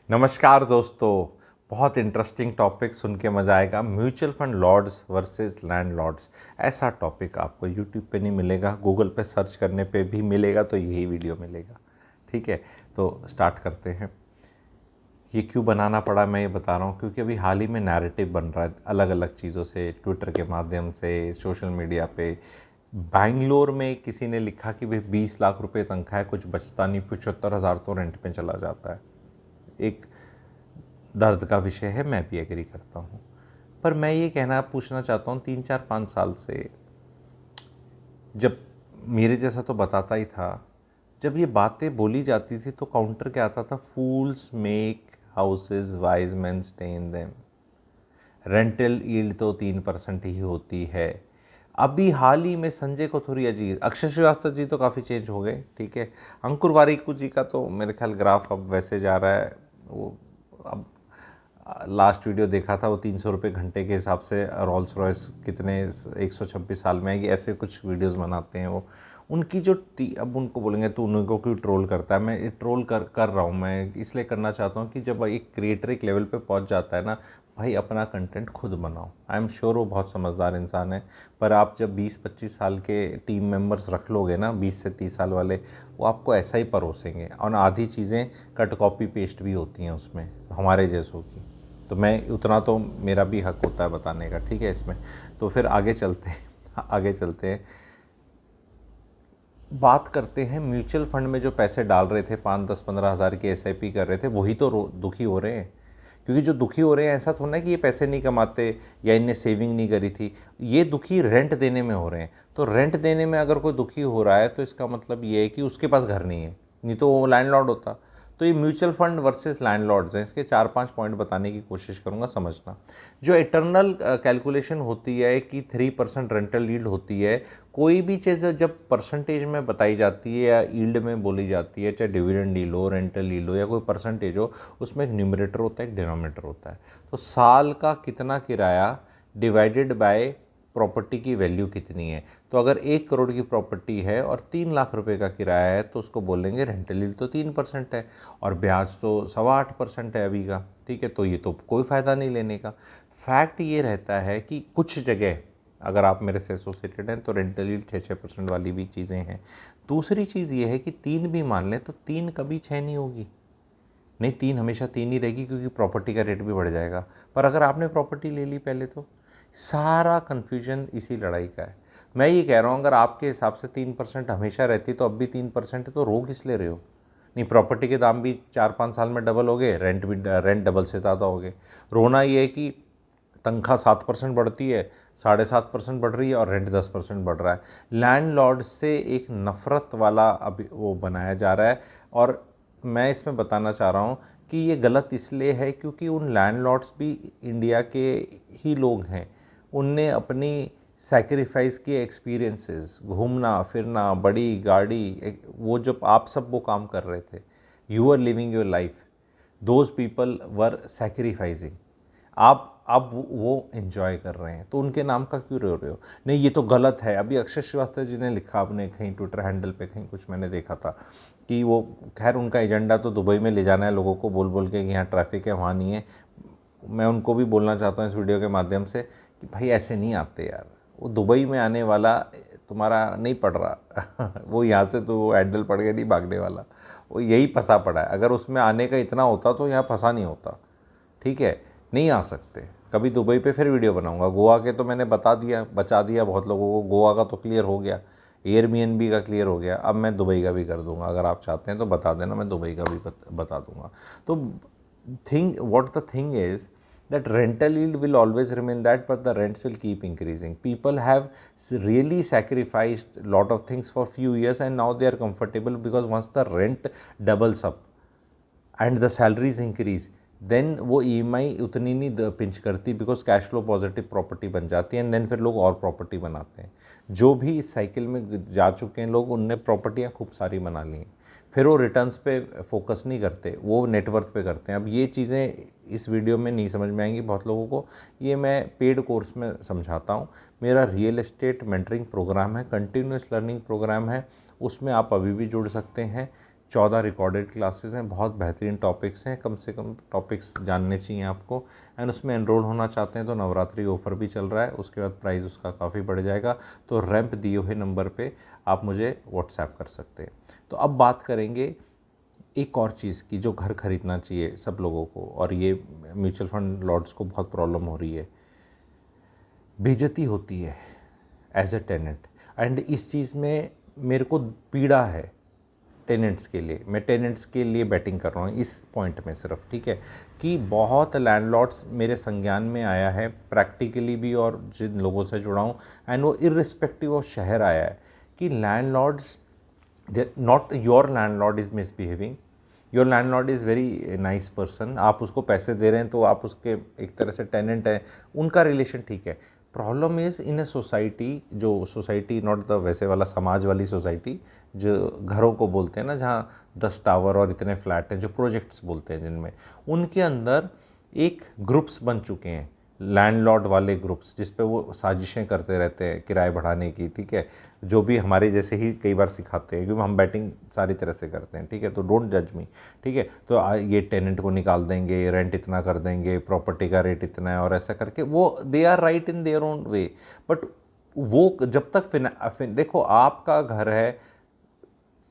नमस्कार दोस्तों। बहुत इंटरेस्टिंग टॉपिक सुन के मज़ा आएगा। Mutual fund lords versus landlords. ऐसा टॉपिक आपको यूट्यूब पे नहीं मिलेगा, गूगल पे सर्च करने पे भी मिलेगा तो यही वीडियो मिलेगा। ठीक है, तो स्टार्ट करते हैं। ये क्यों बनाना पड़ा मैं ये बता रहा हूँ, क्योंकि अभी हाल ही में नैरेटिव बन रहा है अलग अलग चीज़ों से, ट्विटर के माध्यम से, सोशल मीडिया पे। बैंगलोर में किसी ने लिखा कि भाई 20 लाख रुपए तनख्वाह है, कुछ बचता नहीं, 75,000 तो रेंट पे चला जाता है। एक दर्द का विषय है, मैं भी एग्री करता हूँ। पर मैं ये पूछना चाहता हूँ, 3 4 5 साल से जब मेरे जैसा तो बताता ही था, जब ये बातें बोली जाती थी तो काउंटर क्या आता था? Fools make houses, wise man stay in them. Rental yield तो 3% ही होती है। अभी हाल ही में संजय कथोरिया जी, अक्षय श्रीवास्तव जी तो काफ़ी चेंज हो गए, ठीक है। अंकुर वारिकू जी का तो मेरे ख्याल ग्राफ अब वैसे जा रहा है। वो अब लास्ट वीडियो देखा था, वो 300 रुपये घंटे के हिसाब से रोल्स रॉयस कितने 126 साल में आएगी, ऐसे कुछ वीडियोस बनाते हैं वो। उनकी जो अब उनको बोलेंगे तो उनको क्यों ट्रोल करता है, मैं ट्रोल कर रहा हूँ, मैं इसलिए करना चाहता हूँ कि जब एक क्रिएटर एक लेवल पे पहुँच जाता है ना, भाई अपना कंटेंट खुद बनाओ। आई एम श्योर वो बहुत समझदार इंसान है, पर आप जब 20-25 साल के टीम मेंबर्स रख लोगे ना, 20 से 30 साल वाले, वो आपको ऐसा ही परोसेंगे। और आधी चीज़ें कट कॉपी पेस्ट भी होती हैं उसमें हमारे जैसों की। तो मैं उतना तो मेरा भी हक होता है बताने का, ठीक है इसमें। तो फिर आगे चलते हैं आगे चलते हैं, बात करते हैं। म्यूचुअल फंड में जो पैसे डाल रहे थे, 5-10-15 हज़ार की एसआईपी कर रहे थे, वही तो दुखी हो रहे हैं। क्योंकि जो दुखी हो रहे हैं, ऐसा थोड़ा ना कि ये पैसे नहीं कमाते या इनने सेविंग नहीं करी थी, ये दुखी रेंट देने में हो रहे हैं। तो रेंट देने में अगर कोई दुखी हो रहा है तो इसका मतलब ये है कि उसके पास घर नहीं है, नहीं तो वो लैंडलॉर्ड होता। तो ये म्यूचुअल फंड वर्सेस लैंडलॉर्ड्स हैं, इसके 4-5 पॉइंट बताने की कोशिश करूंगा, समझना। जो इटर्नल कैलकुलेशन होती है कि 3% रेंटल यील्ड होती है, कोई भी चीज़ जब परसेंटेज में बताई जाती है या यील्ड में बोली जाती है, चाहे डिविडेंड यील्ड हो, रेंटल यील्ड हो या कोई परसेंटेज हो, उसमें एक न्यूमरेटर होता है, एक डिनोमिनेटर होता है। तो साल का कितना किराया डिवाइडेड बाय प्रॉपर्टी की वैल्यू कितनी है। तो अगर 1 करोड़ की प्रॉपर्टी है और 3 लाख रुपए का किराया है, तो उसको बोलेंगे रेंटल यील्ड तो 3% है, और ब्याज तो 8.25% है अभी का, ठीक है। तो ये तो कोई फ़ायदा नहीं लेने का। फैक्ट ये रहता है कि कुछ जगह अगर आप मेरे से एसोसिएटेड हैं तो रेंटल यील्ड 6-6% वाली भी चीज़ें हैं। दूसरी चीज़ ये है कि 3 भी मान लें तो 3 कभी 6 नहीं होगी, नहीं 3 हमेशा 3 ही रहेगी, क्योंकि प्रॉपर्टी का रेट भी बढ़ जाएगा। पर अगर आपने प्रॉपर्टी ले ली पहले, तो सारा कन्फ्यूजन इसी लड़ाई का है। मैं ये कह रहा हूँ, अगर आपके हिसाब से 3% हमेशा रहती तो अब भी 3% है, तो रो किस ले रहे हो? नहीं, प्रॉपर्टी के दाम भी 4-5 साल में डबल हो गए, रेंट डबल से ज़्यादा हो गए। रोना ये है कि तनख्वाह 7% बढ़ती है, 7.5% बढ़ रही है और रेंट 10% बढ़ रहा है। लैंडलॉर्ड से एक नफ़रत वाला अभी वो बनाया जा रहा है। और मैं इसमें बताना चाह रहा हूँ कि ये गलत इसलिए है क्योंकि उन लैंडलॉर्ड्स भी इंडिया के ही लोग हैं। उनने अपनी सैक्रिफाइस किए एक्सपीरियंसेस, घूमना फिरना, बड़ी गाड़ी, वो जब आप सब वो काम कर रहे थे, you are living your life, those people were sacrificing. आप अब वो एंजॉय कर रहे हैं, तो उनके नाम का क्यों रो रहे हो? नहीं, ये तो गलत है। अभी अक्षय श्रीवास्तव जी ने लिखा, आपने कहीं ट्विटर हैंडल पे कहीं कुछ मैंने देखा था कि वो, खैर उनका एजेंडा तो दुबई में ले जाना है लोगों को, बोल बोल के कि यहाँ ट्रैफिक है वहाँ नहीं है। मैं उनको भी बोलना चाहता हूँ इस वीडियो के माध्यम से कि भाई ऐसे नहीं आते यार। वो दुबई में आने वाला तुम्हारा नहीं पड़ रहा वो यहाँ से तो हैंडल पड़ गया नहीं भागने वाला, वो यही फंसा पड़ा है। अगर उसमें आने का इतना होता तो यहाँ फंसा नहीं होता, ठीक है। नहीं आ सकते। कभी दुबई पे फिर वीडियो बनाऊंगा। गोवा के तो मैंने बता दिया, बचा दिया बहुत लोगों को। गोवा का तो क्लियर हो गया, एयरबीएनबी का क्लियर हो गया, अब मैं दुबई का भी कर दूंगा। अगर आप चाहते हैं तो बता देना, मैं दुबई का भी बता दूंगा। तो what the thing is that rental yield will always remain that, but the rents will keep increasing. People have really sacrificed a lot of things for few years and now they are comfortable, because once the rent doubles up and the salaries increase, then वो EMI उतनी नहीं pinch करती, because cash flow positive property बन जाती है। And then फिर लोग और प्रॉपर्टी बनाते हैं। जो भी इस साइकिल में जा चुके हैं लोग, उनने प्रॉपर्टियाँ खूब सारी बना ली हैं, फिर वो रिटर्न्स पे फोकस नहीं करते, वो नेटवर्थ पे करते हैं। अब ये चीज़ें इस वीडियो में नहीं समझ में आएंगी बहुत लोगों को, ये मैं पेड कोर्स में समझाता हूँ। मेरा रियल एस्टेट मेंटरिंग प्रोग्राम है, कंटिन्यूस लर्निंग प्रोग्राम है, उसमें आप अभी भी जुड़ सकते हैं। 14 रिकॉर्डेड क्लासेस हैं, बहुत बेहतरीन टॉपिक्स हैं, कम से कम टॉपिक्स जानने चाहिए आपको। एंड उसमें एनरोल होना चाहते हैं तो नवरात्रि ऑफ़र भी चल रहा है, उसके बाद प्राइस उसका काफ़ी बढ़ जाएगा। तो रैंप दिए हुए नंबर पे आप मुझे व्हाट्सएप कर सकते हैं। तो अब बात करेंगे एक और चीज़ की जो घर खरीदना चाहिए सब लोगों को, और ये म्यूचुअल फंड लॉर्ड्स को बहुत प्रॉब्लम हो रही है। बेइज्जती होती है एज ए टेनेंट, एंड इस चीज़ में मेरे को पीड़ा है टेनेंट्स के लिए। मैं टेनेंट्स के लिए बैटिंग कर रहा हूँ इस पॉइंट में सिर्फ, ठीक है, कि बहुत लैंडलॉर्ड्स मेरे संज्ञान में आया है प्रैक्टिकली भी, और जिन लोगों से जुड़ा हूँ, एंड वो इर्रिस्पेक्टिव ऑफ शहर आया है कि landlords, not your landlord is misbehaving, your landlord is very nice person, आप उसको पैसे दे रहे हैं तो आप उसके एक तरह से टेनेंट हैं, उनका रिलेशन ठीक है। Problem is in a society, जो सोसाइटी नॉट द वैसे वाला समाज वाली सोसाइटी जो घरों को बोलते हैं ना, जहाँ 10 टावर और इतने फ्लैट हैं, जो प्रोजेक्ट्स बोलते हैं जिनमें, उनके अंदर एक ग्रुप्स बन चुके हैं, लैंडलॉर्ड वाले ग्रुप्स, जिस पे वो साजिशें करते रहते हैं किराए बढ़ाने की, ठीक है, जो भी हमारे जैसे ही कई बार सिखाते हैं, क्योंकि हम बैटिंग सारी तरह से करते हैं, ठीक है, तो डोंट जज मी, ठीक है। तो ये टेनेंट को निकाल देंगे, रेंट इतना कर देंगे, प्रॉपर्टी का रेट इतना है, और ऐसा करके वो they are right in their own way. But वो जब तक देखो आपका घर है,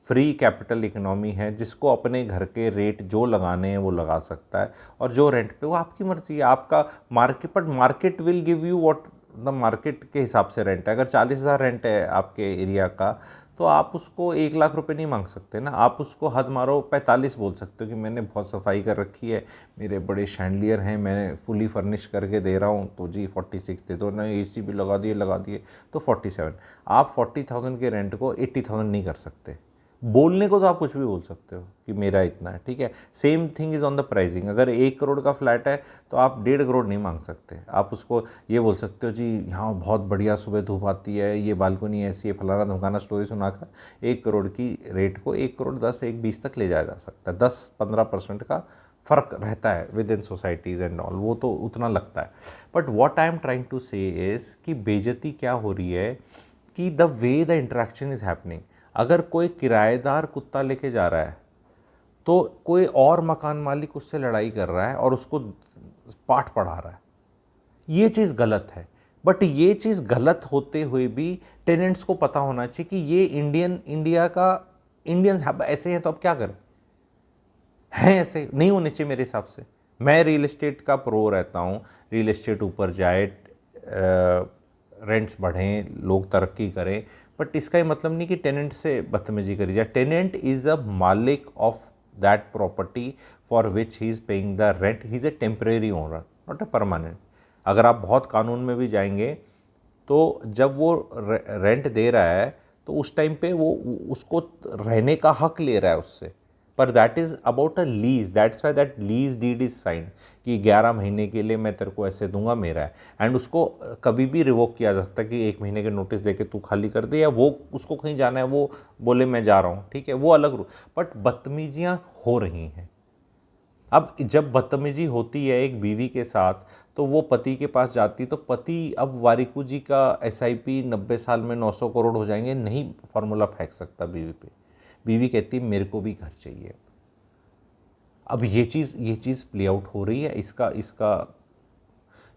फ्री कैपिटल इकोनॉमी है, जिसको अपने घर के रेट जो लगाने हैं वो लगा सकता है, और जो रेंट पे वो आपकी मर्जी है, आपका market, but market will give you what the market के हिसाब से रेंट है। अगर 40,000 रेंट है आपके एरिया का, तो आप उसको 1 लाख रुपए नहीं मांग सकते ना, आप उसको हद मारो 45 बोल सकते हो कि मैंने बहुत सफाई कर रखी है, मेरे बड़े शैंडलियर हैं, मैंने फुली फर्निश करके दे रहा हूँ, तो जी 46 दे दो ना, AC भी लगा दिए तो 47। आप 40,000 के रेंट को 80,000 नहीं कर सकते। बोलने को तो आप कुछ भी बोल सकते हो कि मेरा इतना है, ठीक है। Same thing is on the pricing. अगर 1 करोड़ का फ्लैट है तो आप 1.5 करोड़ नहीं मांग सकते। आप उसको ये बोल सकते हो जी यहाँ बहुत बढ़िया सुबह धूप आती है, ये बालकनी ऐसी है, फलाना धमकाना स्टोरी सुनाकर 1 करोड़ की रेट को 1 करोड़ 10, 1 20 तक ले जाया जा सकता है। 10-15% का फ़र्क रहता है within societies and all, वो तो उतना लगता है। But what I am trying to say is कि बेइज्जती क्या हो रही है कि the way the interaction is happening. अगर कोई किराएदार कुत्ता लेके जा रहा है तो कोई और मकान मालिक उससे लड़ाई कर रहा है और उसको पाठ पढ़ा रहा है, ये चीज़ गलत है। बट ये चीज़ गलत होते हुए भी टेनेंट्स को पता होना चाहिए कि ये इंडिया का इंडियंस ऐसे हैं, तो अब क्या करें, हैं ऐसे नहीं होने चाहिए मेरे हिसाब से। मैं रियल एस्टेट का प्रो रहता हूँ, रियल एस्टेट ऊपर जाए, रेंट्स बढ़ें, लोग तरक्की करें, बट इसका ये मतलब नहीं कि टेनेंट से बदतमीजी करी जाए। टेनेंट इज़ अ मालिक of that property for which he is paying the rent, he is a temporary owner not a permanent. अगर आप बहुत कानून में भी जाएंगे तो जब वो रेंट दे रहा है तो उस टाइम पे वो उसको रहने का हक ले रहा है उससे, पर that is about a lease, that's why that lease deed is signed कि 11 महीने के लिए मैं तेरे को ऐसे दूंगा, मेरा है। एंड उसको कभी भी रिवोक किया जा सकता है कि 1 महीने के नोटिस दे के तू खाली कर दे, या वो उसको कहीं जाना है वो बोले मैं जा रहा हूँ, ठीक है, वो अलग रू। बट बदतमीजियाँ हो रही हैं। अब जब बदतमीजी होती है एक बीवी के साथ तो वो पति के पास जाती, तो पति अब वारिकू जी का SIP 90 साल में 900 करोड़ हो जाएंगे, नहीं फार्मूला फेंक सकता बीवी पे। बीवी कहती है मेरे को भी घर चाहिए। अब ये चीज़ प्ले आउट हो रही है। इसका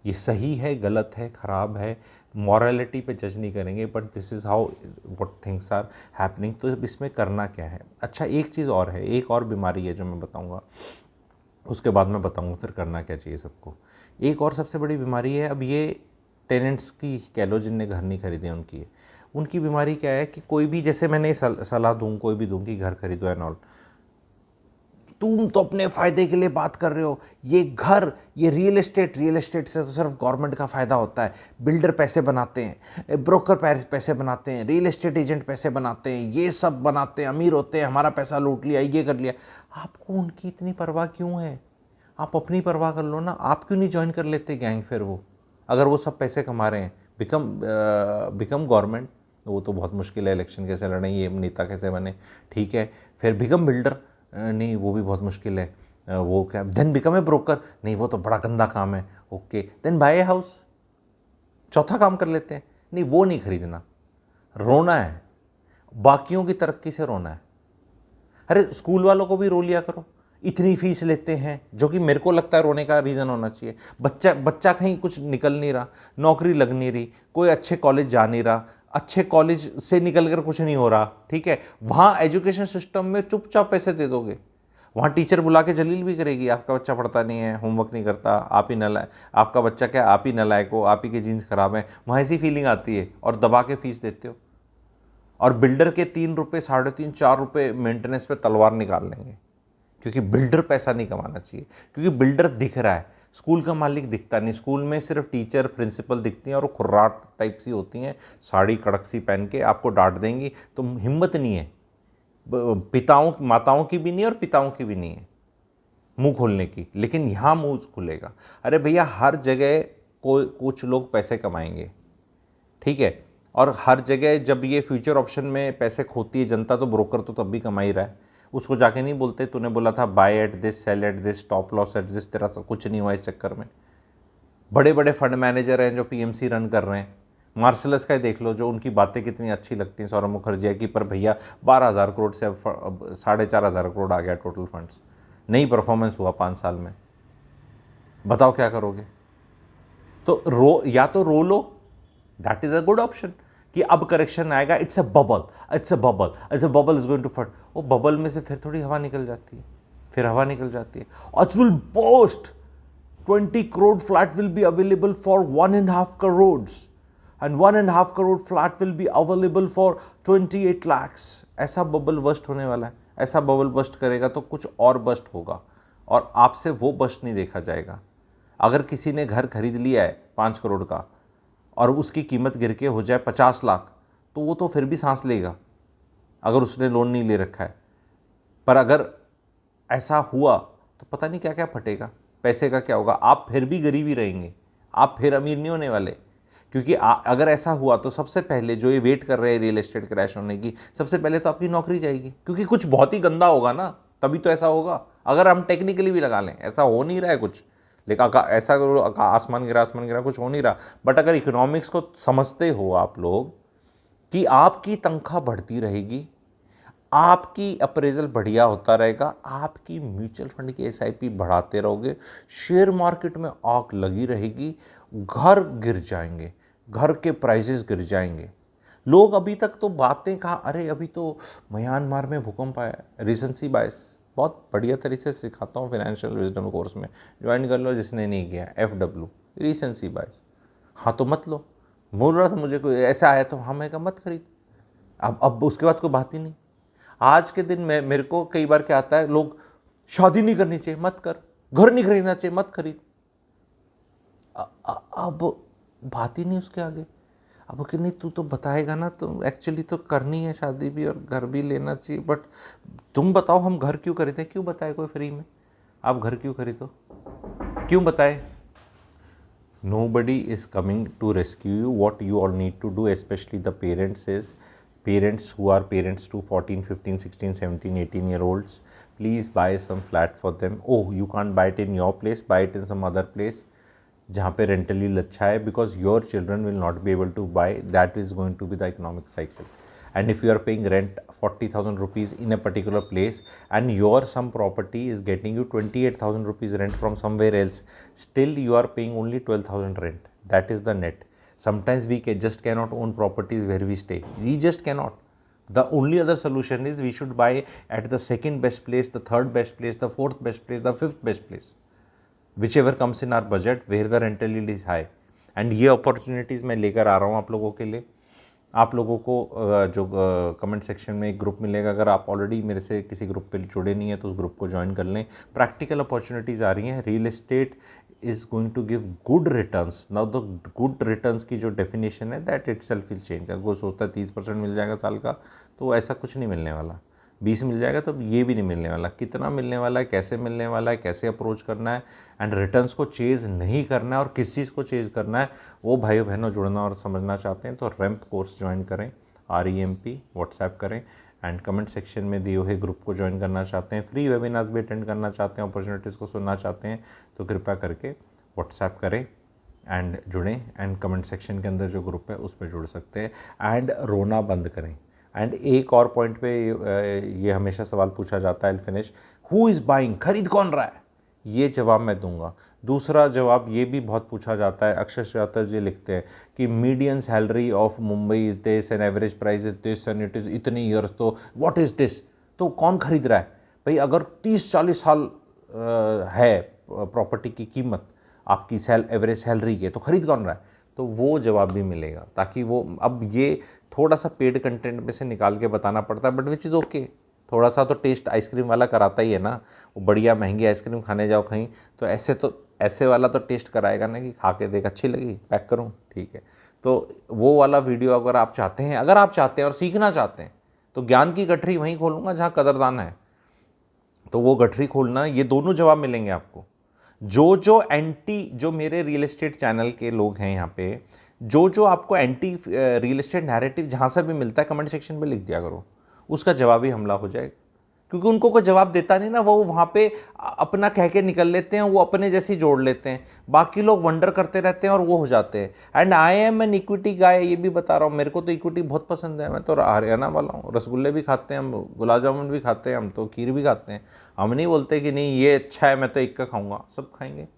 ये सही है, गलत है, ख़राब है, मॉरलिटी पे जज नहीं करेंगे, but this is how what things are happening. तो इसमें करना क्या है। अच्छा, एक चीज़ और है, एक और बीमारी है जो मैं बताऊंगा, उसके बाद मैं बताऊंगा फिर करना क्या चाहिए सबको। एक और सबसे बड़ी बीमारी है, अब ये टेनेंट्स की कह लो जिनने घर नहीं खरीदे उनकी है। उनकी बीमारी क्या है कि कोई भी, जैसे मैंने सलाह दूँ कोई भी दूँ कि घर खरीदो एंड ऑल, तुम तो अपने फ़ायदे के लिए बात कर रहे हो, ये घर, ये रियल एस्टेट से तो सिर्फ गवर्नमेंट का फ़ायदा होता है, बिल्डर पैसे बनाते हैं, ब्रोकर पैसे बनाते हैं, रियल एस्टेट एजेंट पैसे बनाते हैं, ये सब बनाते हैं, अमीर होते हैं, हमारा पैसा लूट लिया, ये कर लिया। आपको उनकी इतनी परवाह क्यों है? आप अपनी परवाह कर लो ना। आप क्यों नहीं ज्वाइन कर लेते गैंग फिर? वो अगर वो सब पैसे कमा रहे हैं, बिकम गवर्नमेंट, वो तो बहुत मुश्किल है, इलेक्शन कैसे लड़ें, ये नेता कैसे बने, ठीक है। फिर बिकम बिल्डर, नहीं वो भी बहुत मुश्किल है। वो क्या, देन बिकम ए ब्रोकर, नहीं वो तो बड़ा गंदा काम है, okay. Then buy a house, चौथा काम कर लेते हैं, नहीं वो नहीं खरीदना, रोना है, बाकियों की तरक्की से रोना है। अरे स्कूल वालों को भी रो लिया करो, इतनी फीस लेते हैं, जो कि मेरे को लगता है रोने का रीज़न होना चाहिए। बच्चा कहीं कुछ निकल नहीं रहा, नौकरी लग नहीं रही, कोई अच्छे कॉलेज जा नहीं रहा, अच्छे कॉलेज से निकल कर कुछ नहीं हो रहा, ठीक है। वहाँ एजुकेशन सिस्टम में चुपचाप पैसे दे दोगे, वहाँ टीचर बुला के जलील भी करेगी, आपका बच्चा पढ़ता नहीं है, होमवर्क नहीं करता, आप ही नालायक, आपका बच्चा क्या आप ही नालायक हो, आप ही के जीन्स खराब हैं, वहाँ ऐसी फीलिंग आती है, और दबा के फीस देते हो। और बिल्डर के 3 रुपये 3.5 4 रुपये मेंटेनेंस पे तलवार निकाल लेंगे, क्योंकि बिल्डर पैसा नहीं कमाना चाहिए, क्योंकि बिल्डर दिख रहा है, स्कूल का मालिक दिखता नहीं। स्कूल में सिर्फ टीचर प्रिंसिपल दिखती हैं, और खुर्राट टाइप सी होती हैं, साड़ी कड़क सी पहन के आपको डांट देंगी, तो हिम्मत नहीं है पिताओं माताओं की भी नहीं और पिताओं की भी नहीं है मुंह खोलने की। लेकिन यहाँ मुंह खुलेगा। अरे भैया, हर जगह कोई कुछ लोग पैसे कमाएंगे, ठीक है, और हर जगह जब ये फ्यूचर ऑप्शन में पैसे खोती है जनता, तो ब्रोकर तो तब भी कमा ही रहा है। उसको जाके नहीं बोलते तूने बोला था buy at this, sell at this, stop loss at this, तेरा सब कुछ नहीं हुआ इस चक्कर में। बड़े बड़े फंड मैनेजर हैं जो पीएमसी रन कर रहे हैं, मार्सलस का ही देख लो, जो उनकी बातें कितनी अच्छी लगती हैं सौरभ मुखर्जी की, पर भैया 12,000 करोड़ से अब 4,500 करोड़ आ गया टोटल फंड्स, नहीं परफॉर्मेंस हुआ 5 साल में, बताओ क्या करोगे। तो या तो रो लो, that is a good option, कि अब करेक्शन आएगा, it's a bubble, it's a bubble, it's a bubble is going to फट। वो बबल में से फिर थोड़ी हवा निकल जाती है, फिर हवा निकल जाती है, और it will burst. 20 crore flat will be available for 1.5 crores, and 1.5 crore flat will be available for 28 lakhs। ऐसा बबल बस्ट होने वाला है, ऐसा बबल बस्ट करेगा तो कुछ और बस्ट होगा, और आपसे वो बस्ट नहीं देखा जाएगा। अगर किसी ने घर खरीद लिया है 5 करोड़ का, और उसकी कीमत गिर के हो जाए 50 लाख, तो वो तो फिर भी सांस लेगा, अगर उसने लोन नहीं ले रखा है। पर अगर ऐसा हुआ तो पता नहीं क्या क्या फटेगा, पैसे का क्या होगा, आप फिर भी गरीब ही रहेंगे, आप फिर अमीर नहीं होने वाले। क्योंकि अगर ऐसा हुआ तो सबसे पहले जो ये वेट कर रहे हैं रियल एस्टेट क्रैश होने की, सबसे पहले तो आपकी नौकरी जाएगी, क्योंकि कुछ बहुत ही गंदा होगा ना, तभी तो ऐसा होगा। अगर हम टेक्निकली भी लगा लें, ऐसा हो नहीं रहा है कुछ, लेकिन ऐसा आसमान गिरा कुछ हो नहीं रहा, बट अगर इकोनॉमिक्स को समझते हो आप लोग, कि आपकी तनख्वाह बढ़ती रहेगी, आपकी अप्रेजल बढ़िया होता रहेगा, आपकी म्यूचुअल फंड की एसआईपी बढ़ाते रहोगे, शेयर मार्केट में आग लगी रहेगी, घर गिर जाएंगे, घर के प्राइसेस गिर जाएंगे। लोग अभी तक तो बातें कहा, अरे अभी तो म्यांमार में भूकंप आया, रीसेंसी बायस बहुत बढ़िया तरीके से सिखाता हूँ फाइनेंशियल विजडम कोर्स में, ज्वाइन कर लो जिसने नहीं किया, FW रीसेंसी बायस। हाँ तो मत लो, बोल रहा था मुझे कोई ऐसा आया तो हाँ, मैं कहा मत खरीद, अब उसके बाद कोई बात ही नहीं। आज के दिन में मेरे को कई बार क्या आता है, लोग शादी नहीं करनी चाहिए मत कर, घर नहीं खरीदना चाहिए मत खरीद, अब बात ही नहीं उसके आगे। अब कि नहीं तू तो बताएगा ना, तो एक्चुअली तो करनी है शादी भी और घर भी लेना चाहिए, बट तुम बताओ हम घर क्यों खरीदें, क्यों बताए कोई फ्री में, आप घर क्यों खरीदो, क्यों बताए। Nobody is coming to rescue you. What you all need to do, especially the parents, is parents who are parents to 14, 15, 16, 17, 18-year-olds, please buy some flat for them. Oh, you can't buy it in your place, buy it in some other place जहाँ पे rental yield अच्छा है, because your children will not be able to buy, that is going to be the economic cycle. And if you are paying rent 40,000 rupees in a particular place, and your some property is getting you 28,000 rupees rent from somewhere else, still you are paying only 12,000 rent. That is the net. Sometimes we just cannot own properties where we stay, we just cannot. The only other solution is we should buy at the second best place, the third best place, the fourth best place, the fifth best place, whichever comes in our budget where the rental yield is high. And ये opportunities मैं लेकर आ रहा हूँ आप लोगों के लिए। आप लोगों को जो कमेंट सेक्शन में एक ग्रुप मिलेगा, अगर आप ऑलरेडी मेरे से किसी ग्रुप पे जुड़े नहीं है तो उस ग्रुप को ज्वाइन कर लें। प्रैक्टिकल अपॉर्चुनिटीज़ आ रही हैं, real estate is going to give good returns. Now the good returns की जो डेफिनेशन है that itself will change. अगर वो सोचता है 30% मिल जाएगा साल का, तो ऐसा कुछ नहीं मिलने वाला। 20 मिल जाएगा तो ये भी नहीं मिलने वाला। कितना मिलने वाला है, कैसे मिलने वाला है, कैसे अप्रोच करना है, एंड रिटर्न्स को चेज़ नहीं करना है और किस चीज़ को चेज़ करना है, वो भाइयों बहनों जुड़ना और समझना चाहते हैं तो रैम्प कोर्स ज्वाइन करें, REMP व्हाट्सएप करें, एंड कमेंट सेक्शन में दिए हुए ग्रुप को ज्वाइन करना चाहते हैं, फ्री वेबिनार्स भी अटेंड करना चाहते हैं, अपॉर्चुनिटीज़ को सुनना चाहते हैं, तो कृपया करके व्हाट्सएप करें एंड जुड़ें, एंड कमेंट सेक्शन के अंदर जो ग्रुप है उस पर जुड़ सकते हैं। एंड रोना बंद करें। एंड एक और पॉइंट पे ये हमेशा सवाल पूछा जाता है, I finish, who is buying, खरीद कौन रहा है, ये जवाब मैं दूंगा। दूसरा जवाब ये भी बहुत पूछा जाता है, अक्षर श्रीवास्तव जी लिखते हैं कि median salary of Mumbai is this and average price is this and it is इतने ईयर्स, तो व्हाट इज़ दिस, तो कौन खरीद रहा है भाई? अगर 30-40 साल है प्रॉपर्टी की कीमत आपकी एवरेज सैलरी के, तो खरीद कौन रहा है? तो वो जवाब भी मिलेगा, ताकि वो, अब ये थोड़ा सा पेड कंटेंट में से निकाल के बताना पड़ता है, बट विच इज़ ओके। थोड़ा सा तो टेस्ट आइसक्रीम वाला कराता ही है ना, वो बढ़िया महंगी आइसक्रीम खाने जाओ कहीं, तो ऐसे वाला तो टेस्ट कराएगा ना कि खा के देख अच्छी लगी, पैक करूँ, ठीक है। तो वो वाला वीडियो अगर आप चाहते हैं और सीखना चाहते हैं, तो ज्ञान की गठरी वहीं खोलूँगा जहाँ कदरदान है, तो वो गठरी खोलना, ये दोनों जवाब मिलेंगे आपको। जो मेरे रियल एस्टेट चैनल के लोग हैं यहाँ पे, जो आपको एंटी रियल एस्टेट नैरेटिव जहाँ से भी मिलता है, कमेंट सेक्शन पे लिख दिया करो, उसका जवाबी हमला हो जाएगा। क्योंकि उनको कोई जवाब देता नहीं ना, वो वहाँ पे अपना कह के निकल लेते हैं, वो अपने जैसे जोड़ लेते हैं, बाकी लोग वंडर करते रहते हैं और वो हो जाते हैं। And I am an equity guy, ये भी बता रहा हूँ, मेरे को तो इक्विटी बहुत पसंद है, मैं तो हरियाणा वाला हूँ, रसगुल्ले भी खाते हैं हम, गुलाब जामुन भी खाते हैं हम, तो खीर भी खाते हैं, हम नहीं बोलते कि नहीं ये अच्छा है मैं तो एक का खाऊंगा, सब खाएंगे।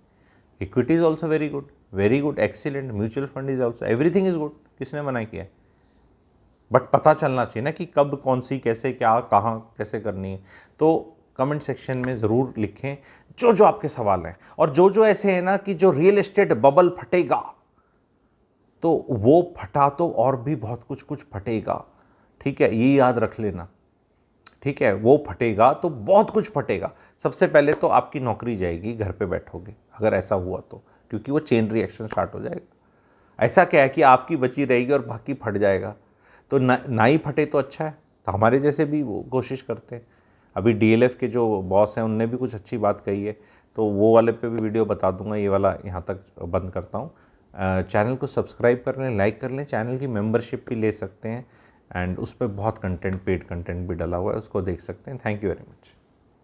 Equity is also very good, excellent, mutual fund is also, everything is good, किसने मना किया है? बट पता चलना चाहिए ना कि कब कौन सी कैसे क्या कहाँ कैसे करनी है। तो कमेंट सेक्शन में ज़रूर लिखें जो आपके सवाल हैं, और जो ऐसे हैं ना कि जो रियल एस्टेट बबल फटेगा, तो वो फटा तो और भी बहुत कुछ फटेगा, ठीक है, ये याद रख लेना, ठीक है। वो फटेगा तो बहुत कुछ फटेगा। सबसे पहले तो आपकी नौकरी जाएगी, घर पे बैठोगे अगर ऐसा हुआ तो, क्योंकि वो चेन रिएक्शन स्टार्ट हो जाएगा। ऐसा क्या है कि आपकी बची रहेगी और बाकी फट जाएगा, तो ना ही फटे तो अच्छा है। तो हमारे जैसे भी वो कोशिश करते हैं। अभी डीएलएफ के जो बॉस हैं उनने भी कुछ अच्छी बात कही है, तो वो वाले पे भी वीडियो बता दूंगा। ये वाला यहाँ तक बंद करता हूँ। चैनल को सब्सक्राइब कर लें, लाइक कर लें, चैनल की मेंबरशिप भी ले सकते हैं, एंड उस पर बहुत कंटेंट, पेड कंटेंट भी डला हुआ है, उसको देख सकते हैं। Thank you very much.